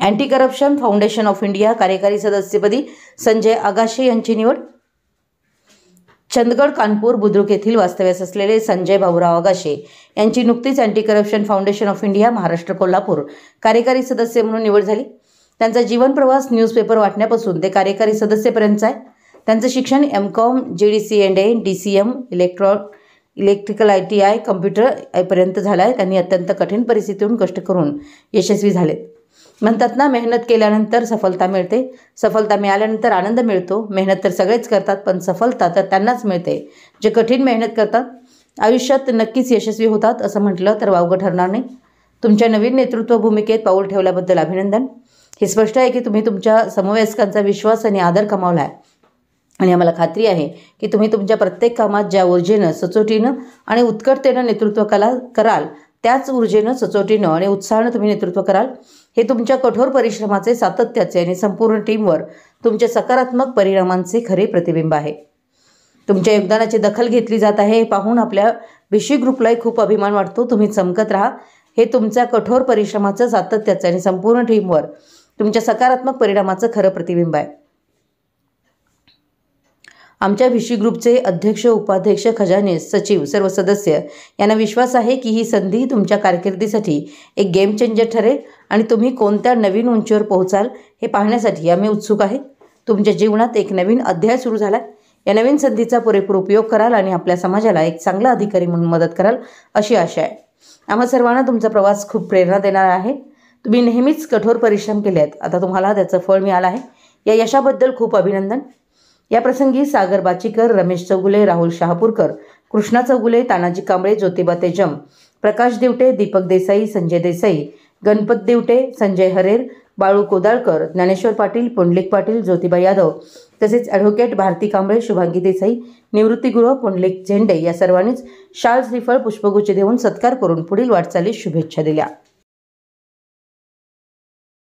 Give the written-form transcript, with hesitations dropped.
Anti corruption foundation of India कार्यकारी सदस्यपदी संजय आगाशे यांची निवड. चंदगड, कानपूर, बुद्रुक येथील वास्तव्यास असलेले संजय बाबूराव आगाशे यांची नुकतीच anti corruption foundation of India Maharashtra Kolhapur कार्यकारी सदस्य म्हणून निवड झाली. त्यांचा जीवन प्रवास न्यूजपेपर वाटण्यापासून ते कार्यकारी सदस्यपर्यंतचा आहे. त्यांचं शिक्षण M.Com, GDC&A, DCM, electrical ITI, computer पर्यंत झालं आहे. त्यांनी अत्यंत कठीण परिस्थितीतून कष्ट करून यशस्वी झालेत. म्हणतात ना, मेहनत केल्यानंतर सफलता मिळते, सफलता मिळाल्यानंतर आनंद मिळतो. मेहनत तर सगळेच करतात, पण सफलता तर त्यांनाच मिळते जे कठीण मेहनत करतात. आयुष्यात नक्कीच यशस्वी होतात असं म्हटलं तर वावगं ठरणार नाही. तुमच्या नवीन नेतृत्व भूमिकेत पाऊल ठेवल्याबद्दल अभिनंदन. हे स्पष्ट आहे की तुम्ही तुमच्या समवयस्कांचा विश्वास आणि आदर कमावला आहे आणि आम्हाला खात्री आहे की तुम्ही तुमच्या प्रत्येक कामात ज्या ऊर्जेनं, सचोटीनं आणि उत्कटतेनं नेतृत्व कराल त्याच ऊर्जेनं, सचोटीनं आणि उत्साहानं तुम्ही नेतृत्व कराल. हे तुमच्या कठोर परिश्रमाचे, सातत्याचे आणि संपूर्ण टीमवर तुमच्या सकारात्मक परिणामांचे खरे प्रतिबिंब आहे. तुमच्या योगदानाची दखल घेतली जात आहे हे पाहून आपल्या भिशी ग्रुपलाही खूप अभिमान वाटतो. तुम्ही चमकत राहा. हे तुमच्या कठोर परिश्रमाचं, सातत्याचं आणि संपूर्ण टीमवर तुमच्या सकारात्मक परिणामाचं खरं प्रतिबिंब आहे. आमच्या भिशी ग्रुपचे अध्यक्ष, उपाध्यक्ष, खजानीस, सचिव, सर्व सदस्य यांना विश्वास आहे की ही संधी तुमच्या कारकिर्दीसाठी एक गेम चेंजर ठरेल आणि तुम्ही कोणत्या नवीन उंचीवर पोहोचाल हे पाहण्यासाठी आम्ही उत्सुक आहे. तुमच्या जीवनात एक नवीन अध्याय सुरू झाला. या नवीन संधीचा पुरेपूर उपयोग कराल आणि आपल्या समाजाला एक चांगला अधिकारी म्हणून मदत कराल अशी आशा आहे. आम्हा सर्वांना तुमचा प्रवास खूप प्रेरणा देणारा आहे. तुम्ही नेहमीच कठोर परिश्रम केले आहेत. आता तुम्हाला त्याचं फळ मिळालं आहे. या यशाबद्दल खूप अभिनंदन. या प्रसंगी सागर बाचीकर, रमेश चौगुले, राहुल शहापूरकर, कृष्णा चौगुले, तानाजी कांबळे, ज्योतिबा तेजम, प्रकाश देवटे, दीपक देसाई, संजय देसाई, गणपत देवटे, संजय हरेर, बाळू कोदाळकर, ज्ञानेश्वर पाटील, पुंडलिक पाटील, ज्योतिबा यादव तसेच ॲडव्होकेट भारती कांबळे, शुभांगी देसाई, निवृत्तीगृह, पुंडलिक झेंडे या सर्वांनीच शाल, श्रीफळ, पुष्पगुच्छ देऊन सत्कार करून पुढील वाटचालीस शुभेच्छा दिल्या.